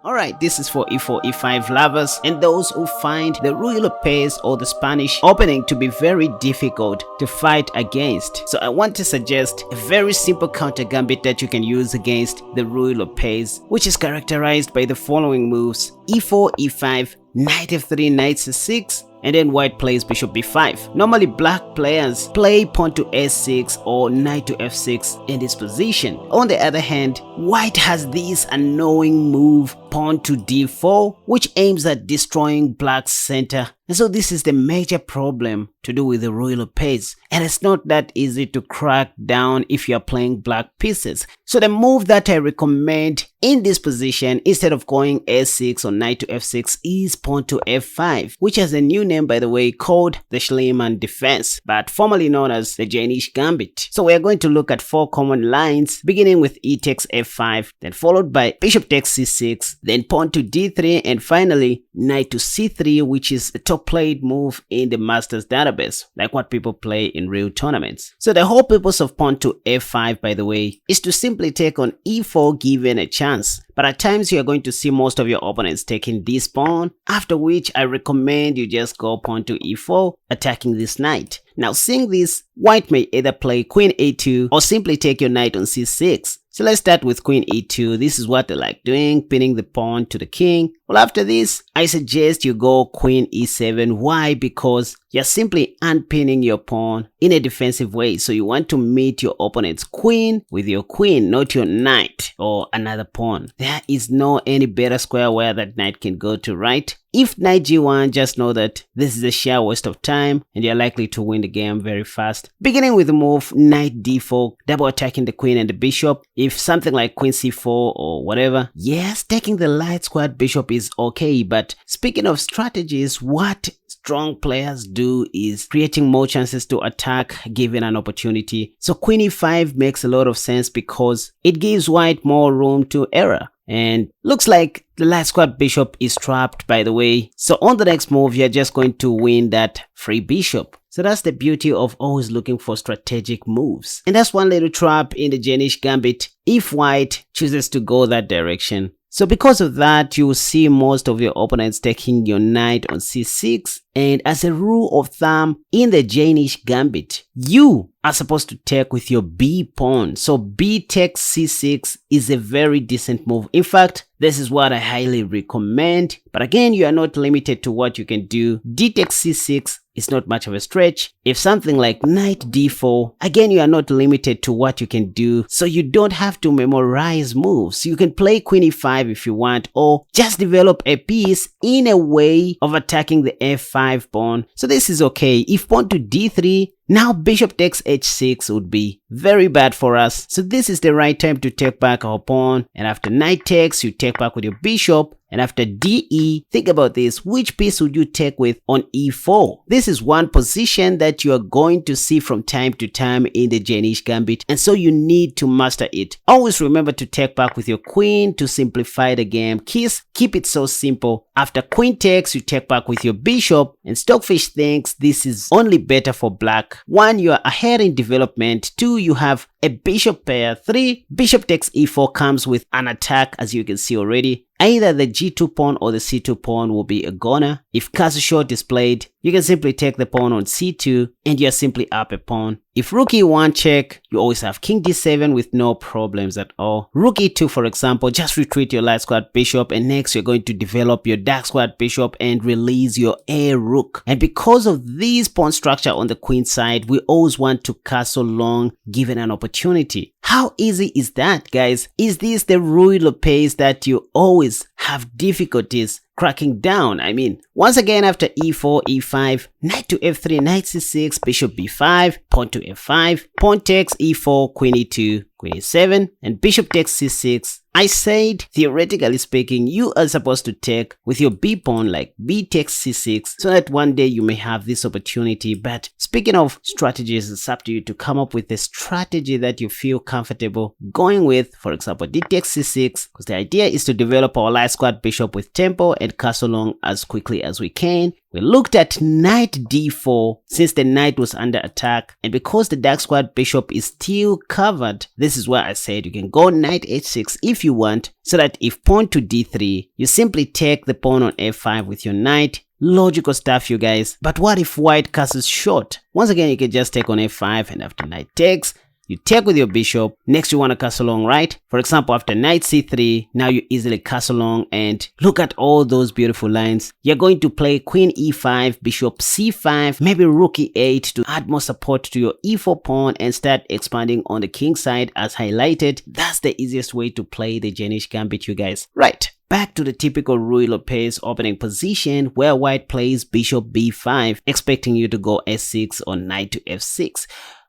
Alright, this is for e4, e5 lovers and those who find the Ruy Lopez or the Spanish opening to be very difficult to fight against. So I want to suggest a very simple counter gambit that you can use against the Ruy Lopez, which is characterized by the following moves: e4, e5, knight f3, knight c6, and then white plays bishop b5. Normally black players play pawn to s6 or knight to f6 in this position. On the other hand, white has this annoying move pawn to d4, which aims at destroying black's center. And so this is the major problem to do with the Ruy Lopez, and it's not that easy to crack down if you're playing black pieces. So the move that I recommend in this position, instead of going s6 or knight to f6, is pawn to f5, which has a new name, by the way, called the Schliemann defense, but formerly known as the Jaenisch Gambit. So we are going to look at 4 common lines, beginning with e takes f5, then followed by bishop takes c6, then pawn to d3, and finally knight to c3, which is the top played move in the Masters database, like what people play in real tournaments. So the whole purpose of pawn to f5, by the way, is to simply take on e4 given a chance. But at times you are going to see most of your opponents taking this pawn, after which I recommend you just go pawn to e4, attacking this knight. Now seeing this, white may either play queen a2 or simply take your knight on c6. So let's start with queen e2. This is what I like doing, pinning the pawn to the king. Well, after this, I suggest you go queen e7. Why? Because you're simply unpinning your pawn in a defensive way. So you want to meet your opponent's queen with your queen, not your knight or another pawn. There is no any better square where that knight can go to, right? If knight g1, just know that this is a sheer waste of time and you're likely to win the game very fast. Beginning with the move knight d4, double attacking the queen and the bishop. If something like queen c4 or whatever, yes, taking the light squared bishop is okay, but speaking of strategies, what strong players do is creating more chances to attack given an opportunity. So queen e5 makes a lot of sense because it gives white more room to error. And looks like the light squared bishop is trapped, by the way. So on the next move, you're just going to win that free bishop. So that's the beauty of always looking for strategic moves. And that's one little trap in the Jaenisch Gambit if white chooses to go that direction. So because of that, you will see most of your opponents taking your knight on c6. And as a rule of thumb, in the Jaenisch Gambit, you are supposed to take with your b pawn. So b takes c6 is a very decent move. In fact, this is what I highly recommend. But again, you are not limited to what you can do. D takes c6 is not much of a stretch. If something like knight d4, again, you are not limited to what you can do. So you don't have to memorize moves. You can play queen e5 if you want, or just develop a piece in a way of attacking the f5 pawn. So this is okay. If pawn to d3, now bishop takes h6 would be very bad for us. So this is the right time to take back our pawn. And after knight takes, you take back with your bishop. And after de, think about this, which piece would you take with on e4? This is one position that you are going to see from time to time in the Jaenisch Gambit, and so you need to master it. Always remember to take back with your queen to simplify the game. Keep it so simple. After queen takes, you take back with your bishop, and Stockfish thinks this is only better for black. 1, you are ahead in development. 2, you have a bishop pair. 3, bishop takes e4 comes with an attack, as you can see already. Either the g2 pawn or the c2 pawn will be a goner. If castle short is played, you can simply take the pawn on c2 and you're simply up a pawn. If rook e1 check, you always have king d7 with no problems at all. Rook e2, for example, just retreat your light squared bishop, and next you're going to develop your dark squared bishop and release your a rook. And because of this pawn structure on the queen side, we always want to castle long given an opportunity. How easy is that, guys? Is this the Ruy Lopez that you always have difficulties cracking down? I mean, once again, after e4, e5, knight to f3, knight c6, bishop b5, pawn to f5, pawn takes e4, queen e2, queen e7, and bishop takes c6. I said, theoretically speaking, you are supposed to take with your b pawn like b takes c6, so that one day you may have this opportunity. But speaking of strategies, it's up to you to come up with a strategy that you feel comfortable going with. For example, d takes c6, because the idea is to develop our light squared bishop with tempo and castle long as quickly as we can. We looked at knight d4 since the knight was under attack, and because the dark squared bishop is still covered, this is where I said you can go knight h6 if you want, so that if pawn to d3, you simply take the pawn on f5 with your knight. Logical stuff, you guys. But what if white castles short? Once again, you can just take on f5, and after knight takes, you take with your bishop. Next, you want to castle long, right? For example, after knight c3, now you easily castle long, and look at all those beautiful lines. You're going to play queen e5, bishop c5, maybe rook e8 to add more support to your e4 pawn and start expanding on the king side as highlighted. That's the easiest way to play the Jaenisch Gambit, you guys. Right. Back to the typical Ruy Lopez opening position where white plays bishop b5, expecting you to go s6 or knight to f6.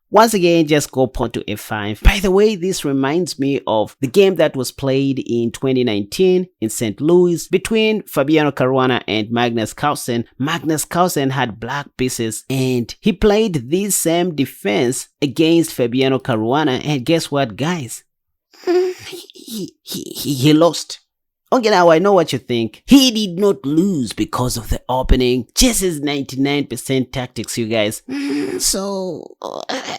Once again, just go pawn to f5. By the way, this reminds me of the game that was played in 2019 in St. Louis between Fabiano Caruana and Magnus Carlsen. Magnus Carlsen had black pieces and he played this same defense against Fabiano Caruana, and guess what, guys? He lost. Okay, now I know what you think. He did not lose because of the opening. Chess is 99% tactics, you guys. So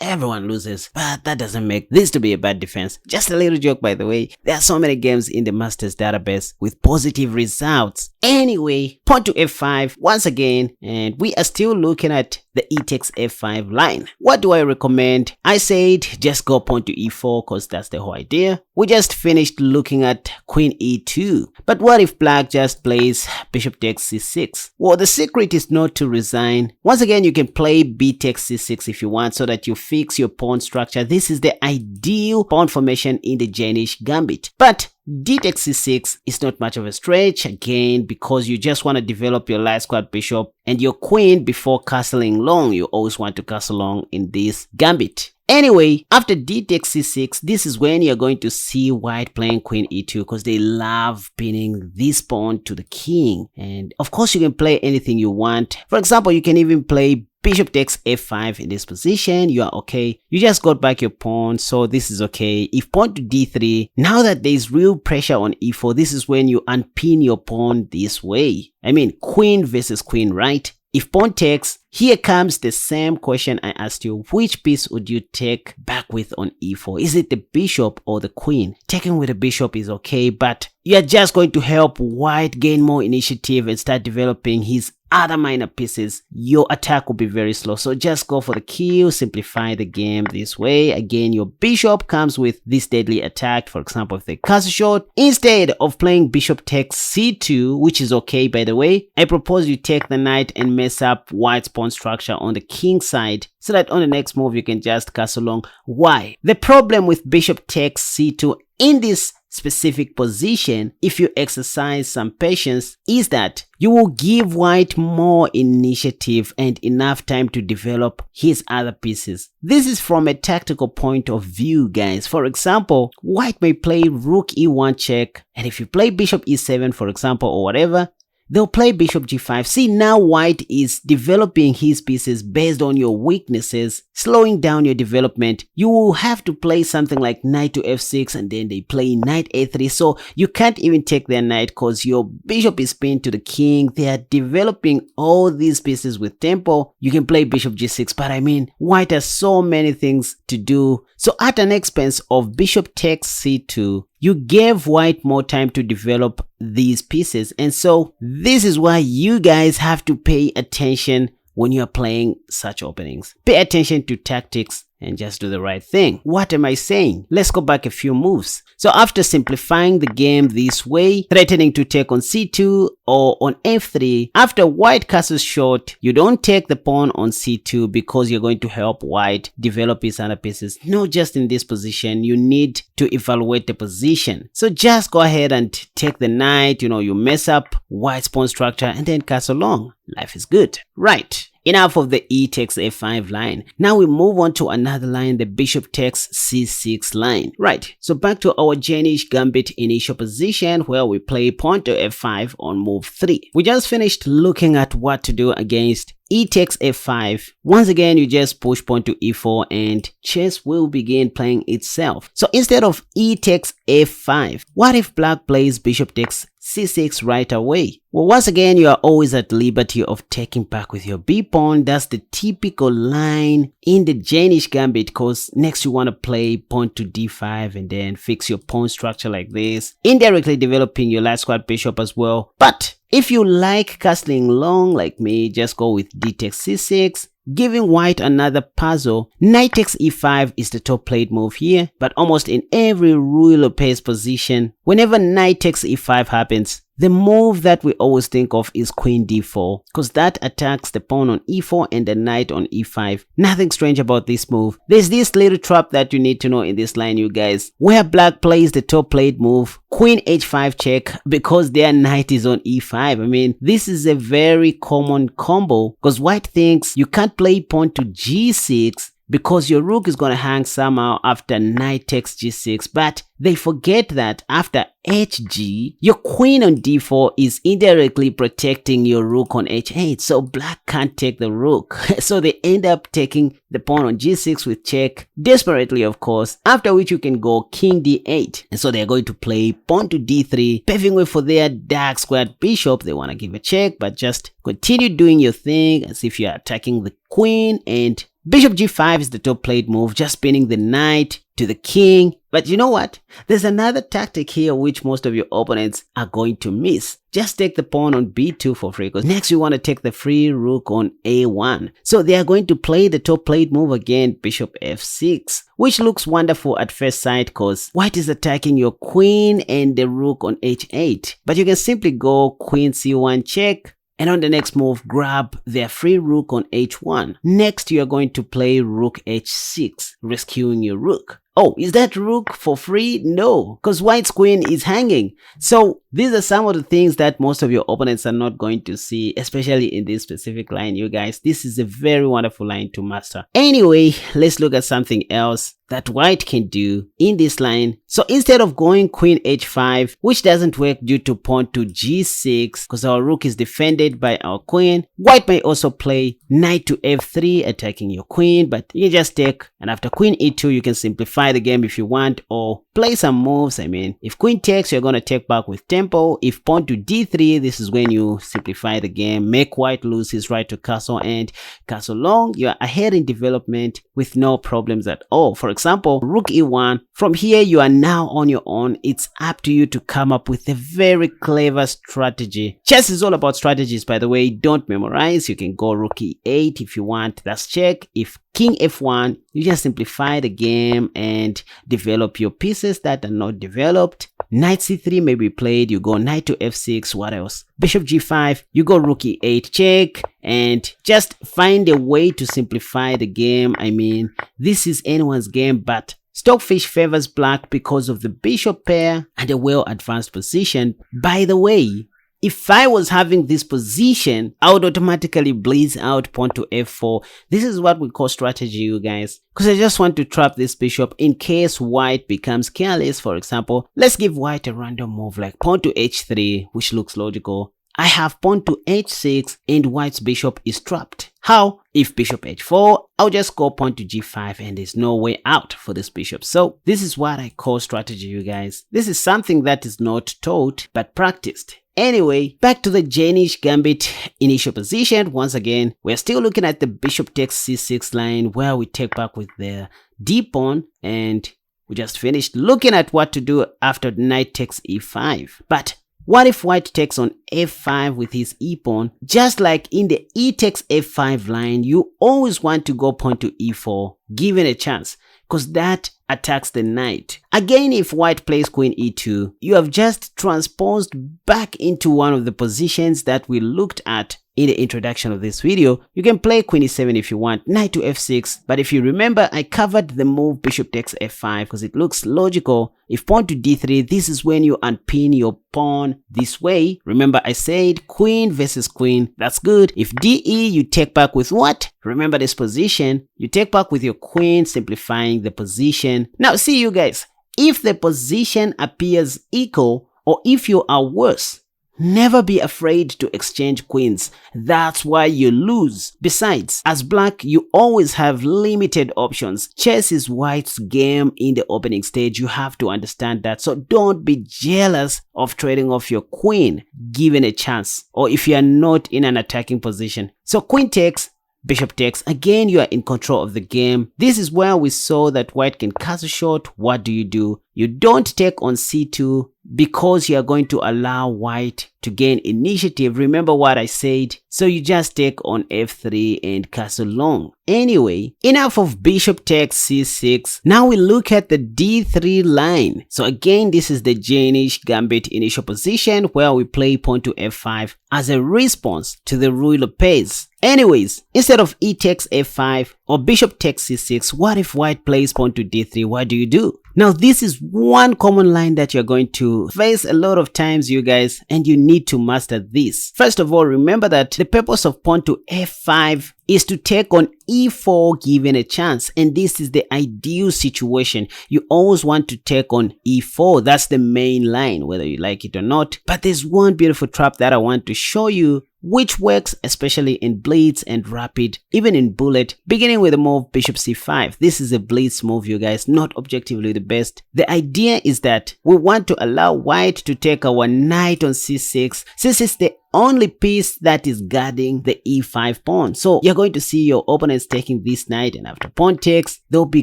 everyone loses, but that doesn't make this to be a bad defense. Just a little joke, by the way. There are so many games in the Masters database with positive results. Anyway, pawn to f5 once again, and we are still looking at the e takes f5 line. What do I recommend? I said just go pawn to e4 because that's the whole idea. We just finished looking at queen e2. But what if black just plays bishop takes c6? Well, the secret is not to resign. Once again, you can play b takes c6 if you want, so that you fix your pawn structure. This is the ideal pawn formation in the Jaenisch Gambit. But d takes c6 is not much of a stretch, again, because you just want to develop your light squared bishop and your queen before castling long. You always want to castle long in this gambit. Anyway, after d takes c6, this is when you're going to see white playing queen e2 because they love pinning this pawn to the king. And of course, you can play anything you want. For example, you can even play bishop takes f5 in this position. You are okay. You just got back your pawn, so this is okay. If pawn to d3, now that there's real pressure on e4, this is when you unpin your pawn this way. I mean, queen versus queen, right? If pawn takes, here comes the same question I asked you. Which piece would you take back with on e4? Is it the bishop or the queen? Taking with the bishop is okay, but you're just going to help white gain more initiative and start developing his other minor pieces. Your attack will be very slow, so just go for the kill, simplify the game this way. Again, your bishop comes with this deadly attack. For example, if they castle short, instead of playing bishop takes c2, which is okay by the way, I propose you take the knight and mess up white's pawn structure on the king side, so that on the next move you can just castle long. Why? The problem with bishop takes c2 in this specific position, if you exercise some patience, is that you will give white more initiative and enough time to develop his other pieces. This is from a tactical point of view, guys. For example, white may play rook e1 check, and if you play bishop e7, for example, or whatever, they'll play bishop g5. See, now white is developing his pieces based on your weaknesses, slowing down your development. You will have to play something like knight to f6, and then they play knight a3. So you can't even take their knight because your bishop is pinned to the king. They are developing all these pieces with tempo. You can play bishop g6, but I mean, white has so many things to do. So at an expense of bishop takes c2, you gave white more time to develop these pieces. And so this is why you guys have to pay attention when you're playing such openings. Pay attention to tactics and just do the right thing. What am I saying? Let's go back a few moves. So after simplifying the game this way, threatening to take on c2 or on f3, after white castles short, you don't take the pawn on c2 because you're going to help white develop his other pieces. Not just in this position, you need to evaluate the position. So just go ahead and take the knight, you mess up white's pawn structure and then castle long. Life is good. Right. Enough of the e takes f5 line. Now we move on to another line, the bishop takes c6 line. Right, so back to our Jaenisch Gambit initial position where we play pawn to f5 on move 3. We just finished looking at what to do against e takes f5. Once again, you just push pawn to e4 and chess will begin playing itself. So instead of e takes f5, what if black plays bishop takes c6 right away? Well, once again, you are always at liberty of taking back with your b pawn. That's the typical line in the Jaenisch Gambit, because next you want to play pawn to d5 and then fix your pawn structure like this, indirectly developing your light squared bishop as well. But if you like castling long like me, just go with d takes c6, giving white another puzzle. Knight takes e5 is the top played move here, but almost in every Ruy Lopez position, whenever knight takes e5 happens, the move that we always think of is queen d4, because that attacks the pawn on e4 and the knight on e5. Nothing strange about this move. There's this little trap that you need to know in this line, you guys, where black plays the top played move, queen h5 check, because their knight is on e5. I mean, this is a very common combo, because white thinks you can't play pawn to g6 because your rook is going to hang somehow after knight takes g6, but they forget that after hg, your queen on d4 is indirectly protecting your rook on h8, so black can't take the rook. So they end up taking the pawn on g6 with check, desperately of course, after which you can go king d8. And so they're going to play pawn to d3, paving way for their dark squared bishop. They want to give a check, but just continue doing your thing as if you're attacking the queen, and bishop g5 is the top played move, just pinning the knight to the king. But you know what? There's another tactic here which most of your opponents are going to miss. Just take the pawn on b2 for free, because next you want to take the free rook on a1. So they are going to play the top played move again, bishop f6, which looks wonderful at first sight because white is attacking your queen and the rook on h8. But you can simply go queen c1 check, and on the next move, grab their free rook on h1. Next, you are going to play rook h6, rescuing your rook. Oh, is that rook for free? No, because white's queen is hanging. So these are some of the things that most of your opponents are not going to see, especially in this specific line, you guys. This is a very wonderful line to master. Anyway, let's look at something else that white can do in this line. So instead of going queen h5, which doesn't work due to pawn to g6, because our rook is defended by our queen, white may also play knight to f3, attacking your queen, but you just take, and after queen e2, you can simplify the game if you want, or play some moves. I mean, if queen takes, you're going to take back with tempo. If pawn to d3, this is when you simplify the game, make white lose his right to castle, and castle long, you are ahead in development with no problems at all. For example, rook e1, from here you are now on your own. It's up to you to come up with a very clever strategy. Chess is all about strategies, by the way. Don't memorize. You can go rook e8 if you want, that's check. If king f1, you just simplify the game and develop your pieces that are not developed. Knight c3 may be played, you go knight to f6, what else? Bishop g5, you go rook e8 check, and just find a way to simplify the game. I mean, this is anyone's game, but Stockfish favors black because of the bishop pair and a well advanced position. By the way, if I was having this position, I would automatically blaze out pawn to f4. This is what we call strategy, you guys. Because I just want to trap this bishop in case white becomes careless. For example, let's give white a random move like pawn to h3, which looks logical. I have pawn to h6 and white's bishop is trapped. How? If bishop h4, I'll just go pawn to g5 and there's no way out for this bishop. So this is what I call strategy, you guys. This is something that is not taught but practiced. Anyway, back to the Jaenisch Gambit initial position. Once again, we're still looking at the bishop takes c6 line where we take back with the d pawn, and we just finished looking at what to do after knight takes e5. But what if white takes on f5 with his e-pawn? Just like in the e takes f5 line, you always want to go pawn to e4, given a chance, because that attacks the knight. Again, if white plays queen e2, you have just transposed back into one of the positions that we looked at in the introduction of this video. You can play queen e7 if you want, knight to f6, but if you remember, I covered the move bishop takes f5 because it looks logical. If pawn to d3, this is when you unpin your pawn this way. Remember, I said queen versus queen, that's good. If de, you take back with what? Remember this position, you take back with your queen, simplifying the position. Now see, you guys, if the position appears equal or if you are worse, Never be afraid to exchange queens. That's why you lose. Besides, as black, you always have limited options. Chess is white's game in the opening stage. You have to understand that. So don't be jealous of trading off your queen given a chance, or if you are not in an attacking position. So queen takes, bishop takes. Again, you are in control of the game. This is where we saw that white can castle short. What do? You don't take on c2 because you are going to allow white to gain initiative. Remember what I said? So you just take on f3 and castle long. Anyway, enough of bishop takes c6. Now we look at the d3 line. So again, this is the Jaenisch Gambit initial position where we play pawn to f5 as a response to the Ruy Lopez. Anyways, instead of e takes f5 or bishop takes c6, what if white plays pawn to d3? What do? Now this is one common line that you're going to face a lot of times, you guys, and you need to master this. First of all, remember that the purpose of pawn to f5 is to take on e4 given a chance, and this is the ideal situation. You always want to take on e4. That's the main line, whether you like it or not. But there's one beautiful trap that I want to show you, which works especially in blitz and rapid, even in bullet, beginning with the move bishop c5. This is a blitz move, you guys, not objectively the best. The idea is that we want to allow white to take our knight on c6, since it's the only piece that is guarding the e5 pawn. So you're going to see your opponents taking this knight, and after pawn takes, they'll be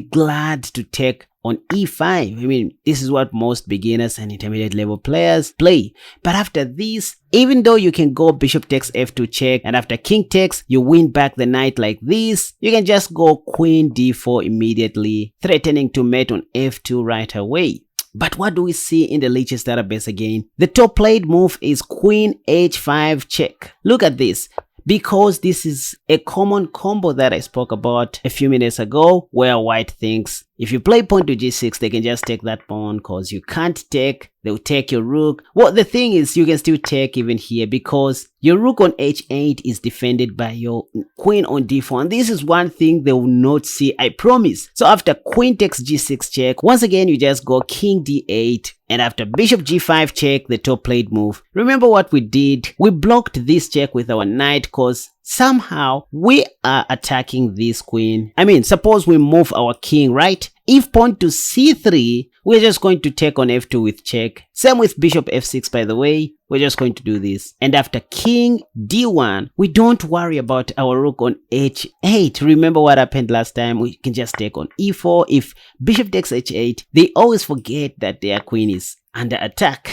glad to take on e5. I mean, this is what most beginners and intermediate level players play. But after this, even though you can go bishop takes f2 check, and after king takes, you win back the knight like this, you can just go queen d4 immediately, threatening to mate on f2 right away. But what do we see in the Lichess database again? The top played move is queen h5 check. Look at this. Because this is a common combo that I spoke about a few minutes ago, where white thinks if you play pawn to g6, they can just take that pawn because you can't take, they'll take your rook. Well, the thing is, you can still take even here because your rook on h8 is defended by your queen on d4, and this is one thing they will not see, I promise. So after queen takes g6 check, once again you just go king d8, and after bishop g5 check, the top played move. Remember what we did? We blocked this check with our knight because somehow we are attacking this queen. I mean, suppose we move our king, right? If pawn to c3, we're just going to take on f2 with check. Same with bishop f6, by the way. We're just going to do this. And after king d1, we don't worry about our rook on h8. Remember what happened last time? We can just take on e4. If bishop takes h8, they always forget that their queen is under attack.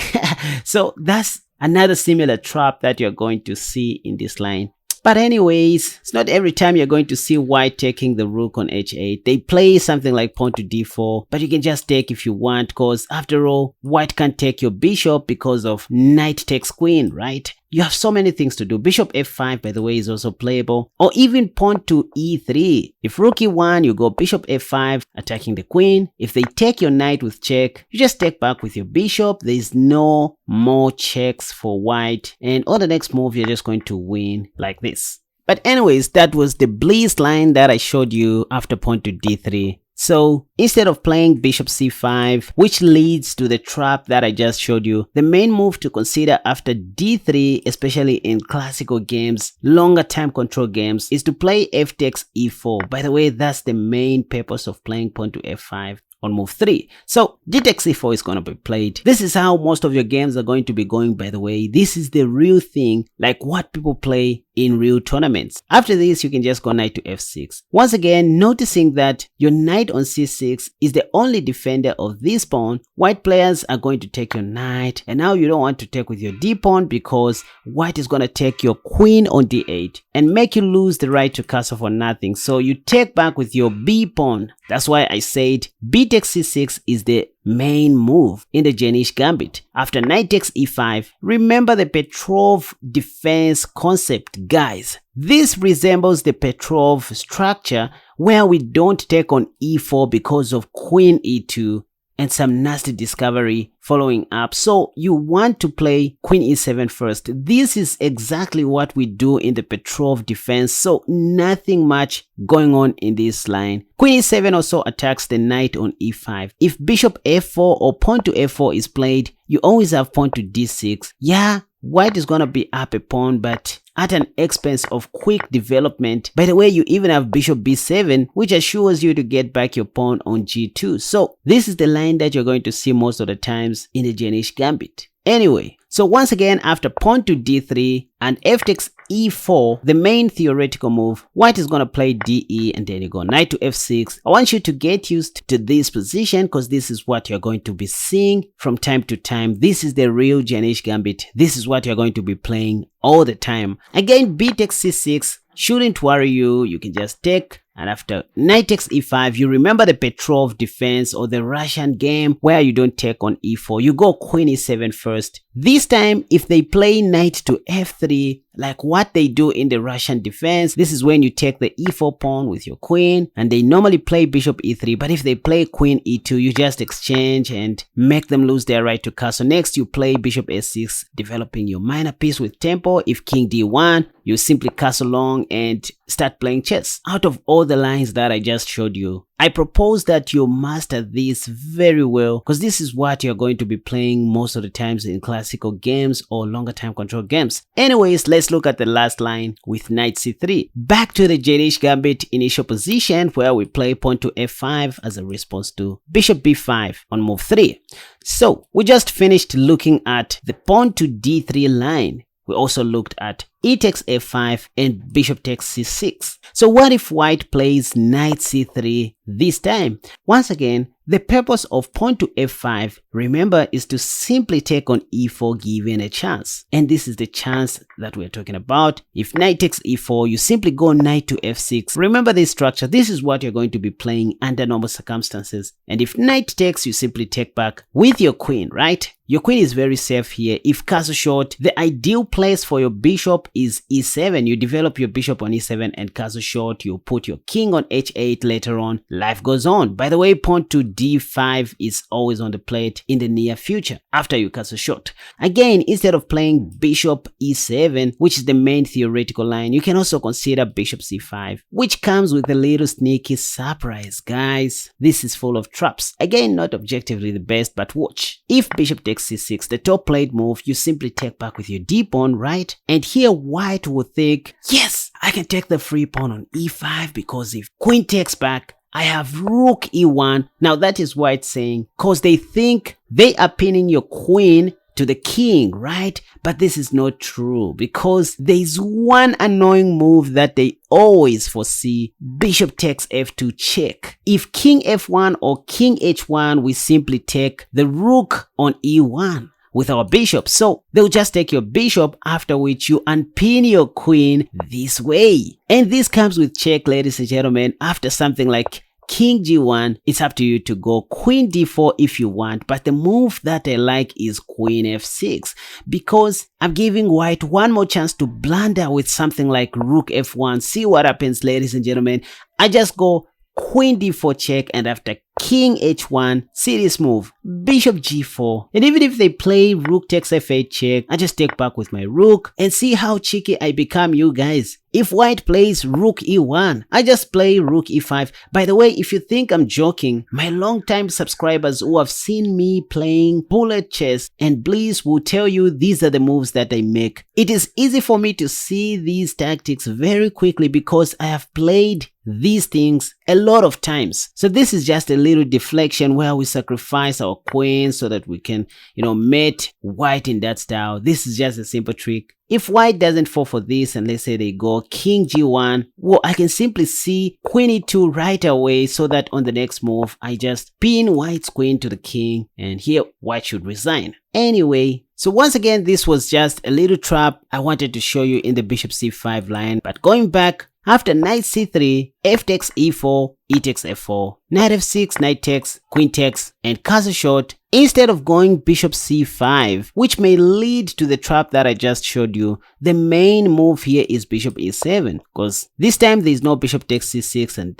So that's another similar trap that you're going to see in this line. But anyways, it's not every time you're going to see white taking the rook on h8. They play something like pawn to d4, but you can just take if you want, because after all, white can't take your bishop because of knight takes queen, right? You have so many things to do. Bishop f5, by the way, is also playable. Or even pawn to e3. If rook e1, you go bishop f5, attacking the queen. If they take your knight with check, you just take back with your bishop. There is no more checks for white. And on the next move, you're just going to win like this. But anyways, that was the blitz line that I showed you after pawn to d3. So instead of playing bishop c5, which leads to the trap that I just showed you, the main move to consider after d3, especially in classical games, longer time control games, is to play f takes e4. By the way, that's the main purpose of playing pawn to f5 on move 3. So d takes e4 is going to be played. This is how most of your games are going to be going, by the way. This is the real thing, like what people play in real tournaments. After this, you can just go knight to f6. Once again, noticing that your knight on c6 is the only defender of this pawn, white players are going to take your knight, and now you don't want to take with your d pawn because white is going to take your queen on d8 and make you lose the right to castle for nothing. So you take back with your b pawn. That's why I said b takes c6 is the main move in the Jaenisch Gambit. After knight takes e5, remember the Petrov defense concept, guys. This resembles the Petrov structure where we don't take on e4 because of queen e2 and some nasty discovery following up. So you want to play queen e7 first. This is exactly what we do in the Petrov defense. So nothing much going on in this line. Queen e7 also attacks the knight on e5. If bishop f4 or pawn to f4 is played, you always have pawn to d6. Yeah, white is gonna be up a pawn, but at an expense of quick development. By the way, you even have bishop b7, which assures you to get back your pawn on g2. So this is the line that you're going to see most of the times in the Jaenisch Gambit. Anyway, so once again, after pawn to d3 and f takes e4, the main theoretical move, white is going to play de, and then you go knight to f6. I want you to get used to this position because this is what you're going to be seeing from time to time. This is the real Jaenisch Gambit. This is what you're going to be playing all the time. Again, b takes c6 shouldn't worry you. You can just take, and after knight takes e5, you remember the Petrov defense or the Russian game where you don't take on e4, you go queen e7 first. This time, if they play knight to f3, like what they do in the Russian defense, this is when you take the e4 pawn with your queen, and they normally play bishop e3, but if they play queen e2, you just exchange and make them lose their right to castle. Next, you play bishop s6, developing your minor piece with tempo. If king d1, you simply castle long and start playing chess. Out of all the lines that I just showed you, I propose that you master this very well because this is what you're going to be playing most of the times in classical games or longer time control games. Anyways, let's look at the last line with knight c3. Back to the Jaenisch Gambit initial position where we play pawn to f5 as a response to bishop b5 on move 3. So we just finished looking at the pawn to d3 line. We also looked at e takes f5 and bishop takes c6. So what if white plays knight c3 this time? Once again, the purpose of pawn to f5, remember, is to simply take on e4 given a chance. And this is the chance that we're talking about. If knight takes e4, you simply go knight to f6. Remember this structure. This is what you're going to be playing under normal circumstances. And if knight takes, you simply take back with your queen, right? Your queen is very safe here. If castle short, the ideal place for your bishop is e7. You develop your bishop on e7 and castle short. You put your king on h8 later on. Life goes on. By the way, pawn to d5 is always on the plate in the near future after you castle short. Again, instead of playing bishop e7, which is the main theoretical line, you can also consider bishop c5, which comes with a little sneaky surprise, guys. This is full of traps. Again, not objectively the best, but watch. If bishop takes c6, the top plate move, you simply take back with your d pawn, right? And here white will think, yes, I can take the free pawn on e5 because if queen takes back, I have rook e1. Now that is white saying, because they think they are pinning your queen to the king, right? But this is not true because there's one annoying move that they always foresee. Bishop takes f2 check. If king f1 or king h1, we simply take the rook on e1 with our bishop. So they'll just take your bishop, after which you unpin your queen this way. And this comes with check, ladies and gentlemen. After something like king g1, it's up to you to go queen d4 if you want, but the move that I like is queen f6 because I'm giving white one more chance to blunder with something like rook f1. See what happens, ladies and gentlemen. I just go queen d4 check, and after king h1, see this move, bishop g4, and even if they play rook takes f8 check, I just take back with my rook, and see how cheeky I become, you guys. If white plays rook e1, I just play rook e5. By the way, if you think I'm joking, my long-time subscribers who have seen me playing bullet chess and Bliss will tell you these are the moves that I make. It is easy for me to see these tactics very quickly because I have played these things a lot of times. So this is just a little deflection where we sacrifice our queen so that we can, mate white in that style. This is just a simple trick. If white doesn't fall for this, and let's say they go king g1, well, I can simply see queen e2 right away so that on the next move, I just pin white's queen to the king, and here white should resign. Anyway, so once again, this was just a little trap I wanted to show you in the bishop c5 line. But going back, after knight c3, f takes e4, e takes f4, knight f6, knight takes, queen takes, and castle short, instead of going bishop c5, which may lead to the trap that I just showed you, the main move here is bishop e7, because this time there is no bishop takes c6 and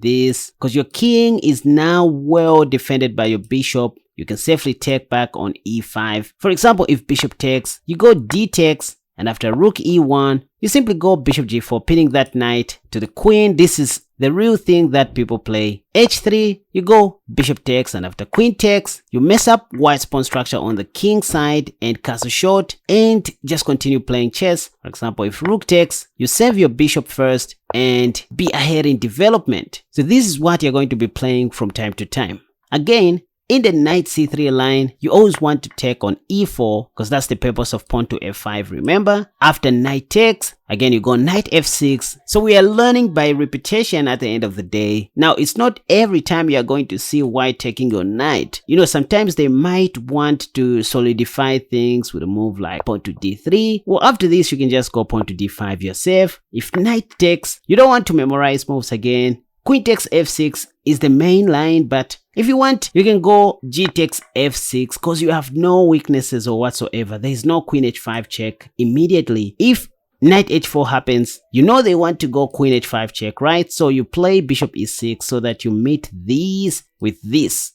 this, because your king is now well defended by your bishop. You can safely take back on e5. For example, if bishop takes, you go d takes, and after rook e1, you simply go bishop g4, pinning that knight to the queen. This is the real thing that people play. h3, you go bishop takes, and after queen takes, you mess up white's pawn structure on the king side and castle short and just continue playing chess. For example, if rook takes, you save your bishop first and be ahead in development. So this is what you're going to be playing from time to time. Again, in the knight c3 line, you always want to take on e4 because that's the purpose of pawn to f5, remember? After knight takes, again you go knight f6. So we are learning by repetition at the end of the day. Now, it's not every time you are going to see white taking your knight. You know, sometimes they might want to solidify things with a move like pawn to d3. Well, after this, you can just go pawn to d5 yourself. If knight takes, you don't want to memorize moves again. Queen takes f6 is the main line, but if you want, you can go g takes f6 because you have no weaknesses or whatsoever. There is no queen h5 check immediately. If knight h4 happens, you know they want to go queen h5 check, right? So you play bishop e6 so that you meet these with this.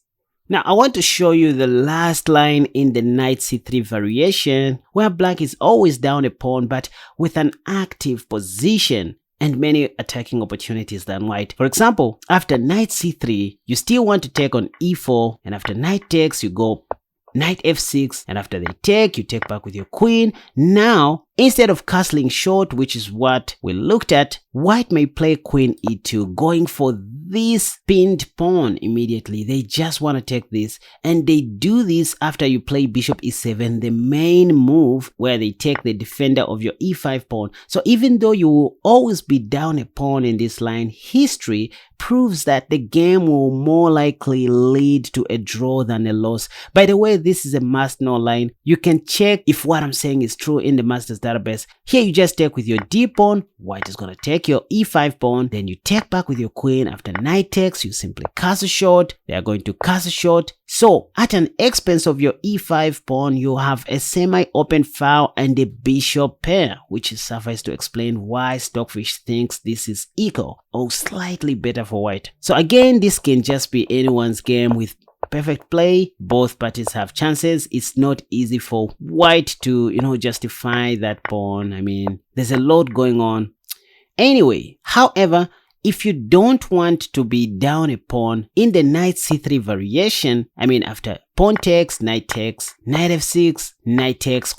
Now, I want to show you the last line in the knight c3 variation where black is always down a pawn but with an active position and many attacking opportunities than white. For example, after knight c3, you still want to take on e4, and after knight takes, you go knight f6, and after they take, you take back with your queen. Now, instead of castling short, which is what we looked at, white may play queen e2, going for this pinned pawn immediately. They just want to take this, and they do this after you play bishop e7, the main move where they take the defender of your e5 pawn. So even though you will always be down a pawn in this line, history proves that the game will more likely lead to a draw than a loss. By the way, this is a must-know line. You can check if what I'm saying is true in the master's database. Here you just take with your d pawn, white is going to take your e5 pawn, then you take back with your queen. After knight takes, you simply castle short, they are going to castle short. So at an expense of your e5 pawn, you have a semi-open file and a bishop pair, which is suffice to explain why Stockfish thinks this is equal or slightly better for white. So again, this can just be anyone's game with perfect play. Both parties have chances. It's not easy for white to, justify that pawn. I mean, there's a lot going on. Anyway, however, if you don't want to be down a pawn in the knight c3 variation, I mean after pawn takes, knight f6, knight takes,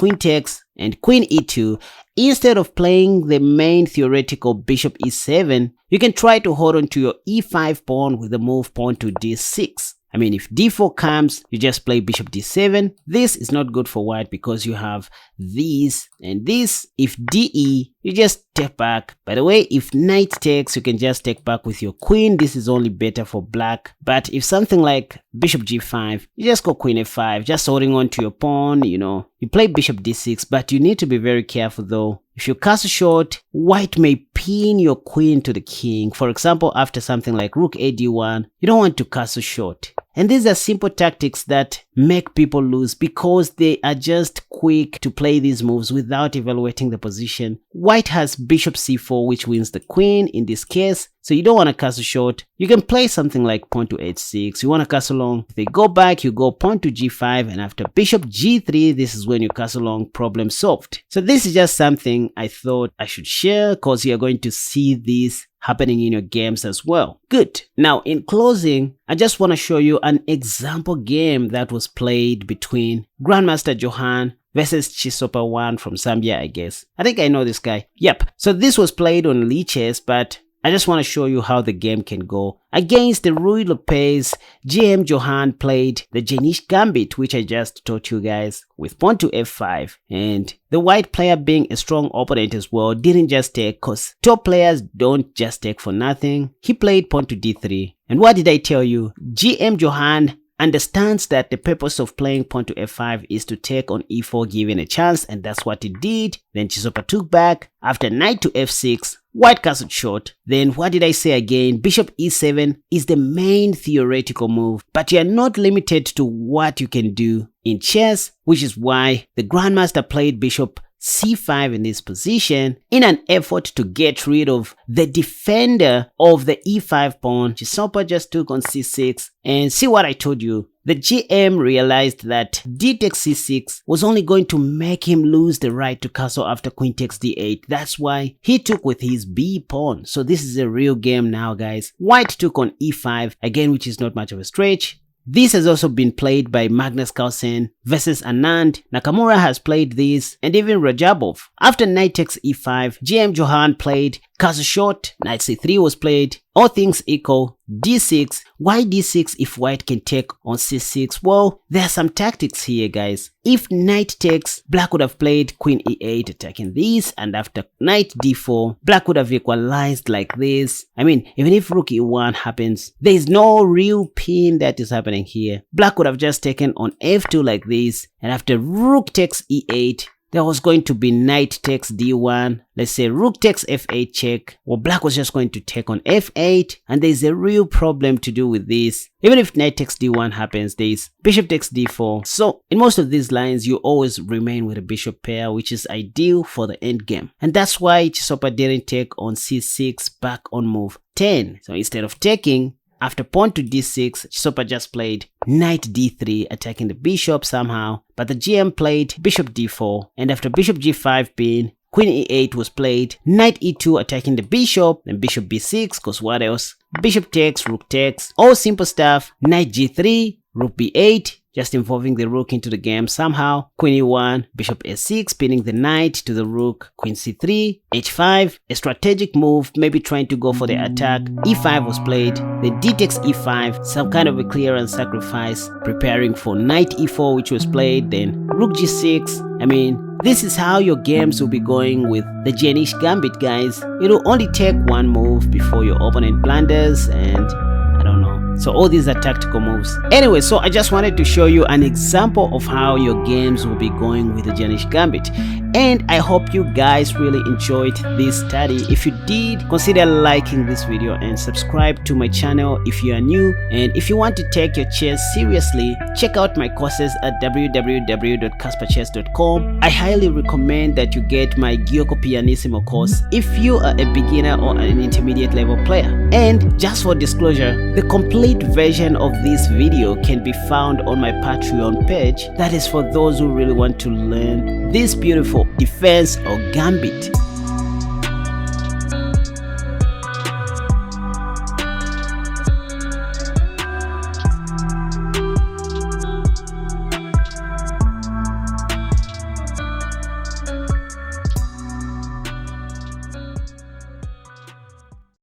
and queen e2, instead of playing the main theoretical bishop e7, you can try to hold on to your e5 pawn with the move pawn to d6. I mean, if d4 comes, you just play bishop d7. This is not good for white because you have these and this. If de, you just take back. By the way, if knight takes, you can just take back with your queen. This is only better for black. But if something like bishop g5, you just go queen f5, just holding on to your pawn, you play bishop d6, but you need to be very careful though. If you castle short, white may pin your queen to the king. For example, after something like rook ad1, you don't want to castle short. And these are simple tactics that make people lose because they are just quick to play these moves without evaluating the position. White has bishop c4, which wins the queen in this case. So you don't want to castle short. You can play something like pawn to h6. You want to castle long. If they go back, you go pawn to g5. And after bishop g3, this is when you castle long, problem solved. So this is just something I thought I should share because you're going to see this happening in your games as well. Good. Now, in closing, I just want to show you an example game that was played between Grandmaster Johan versus Chisopa 1 from Zambia, I guess. I think I know this guy. Yep. So this was played on Lichess, but I just want to show you how the game can go. Against the Ruy Lopez, GM Johan played the Jaenisch Gambit, which I just taught you guys, with pawn to f5. And the white player, being a strong opponent as well, didn't just take, because top players don't just take for nothing. He played pawn to d3. And what did I tell you? GM Johan understands that the purpose of playing pawn to f5 is to take on e4 given a chance, and that's what he did. Then Chisopa took back. After knight to f6, white castled short. Then what did I say again? Bishop e7 is the main theoretical move, but you are not limited to what you can do in chess, which is why the Grandmaster played bishop c5 in this position in an effort to get rid of the defender of the e5 pawn. Chisopa just took on c6, and see what I told you. The GM realized that d takes c6 was only going to make him lose the right to castle after queen takes d8. That's why he took with his b pawn. So this is a real game now, guys. White took on e5, again, which is not much of a stretch. This has also been played by Magnus Carlsen versus Anand. Nakamura has played this, and even Rajabov. After knight takes e5, GM Johan played castle short, knight c3 was played, all things equal, d6. Why d6 if white can take on c6? Well, there are some tactics here, guys. If knight takes, black would have played queen e8 attacking this, and after knight d4, black would have equalized like this. I mean, even if rook e1 happens, there is no real pin that is happening here. Black would have just taken on f2 like this, and after rook takes e8, there was going to be knight takes d1. Let's say rook takes f8 check. Well, black was just going to take on f8, and there's a real problem to do with this. Even if knight takes d1 happens, there's bishop takes d4. So in most of these lines, you always remain with a bishop pair, which is ideal for the endgame. And that's why Chisopa didn't take on c6 back on move 10. So instead of taking, after pawn to d6, Chisopa just played knight d3, attacking the bishop somehow, but the GM played bishop d4, and after bishop g5 pin, queen e8 was played, knight e2 attacking the bishop, then bishop b6, cause what else? Bishop takes, rook takes, all simple stuff, knight g3, rook b8, just involving the rook into the game somehow, queen e1, bishop a6, pinning the knight to the rook, queen c3, h5, a strategic move, maybe trying to go for the attack, e5 was played, then d takes e5, some kind of a clearance sacrifice, preparing for knight e4 which was played, then rook g6. I mean, this is how your games will be going with the Jaenisch Gambit, guys. It will only take one move before your opponent blunders, and I don't know. So all these are tactical moves. Anyway, so I just wanted to show you an example of how your games will be going with the Jaenisch Gambit. And I hope you guys really enjoyed this study. If you did, consider liking this video and subscribe to my channel if you are new. And if you want to take your chess seriously, check out my courses at www.KaspaChess.com. I highly recommend that you get my Gyoko Pianissimo course if you are a beginner or an intermediate level player. And just for disclosure, the complete version of this video can be found on my Patreon page. That is for those who really want to learn this beautiful defense or gambit.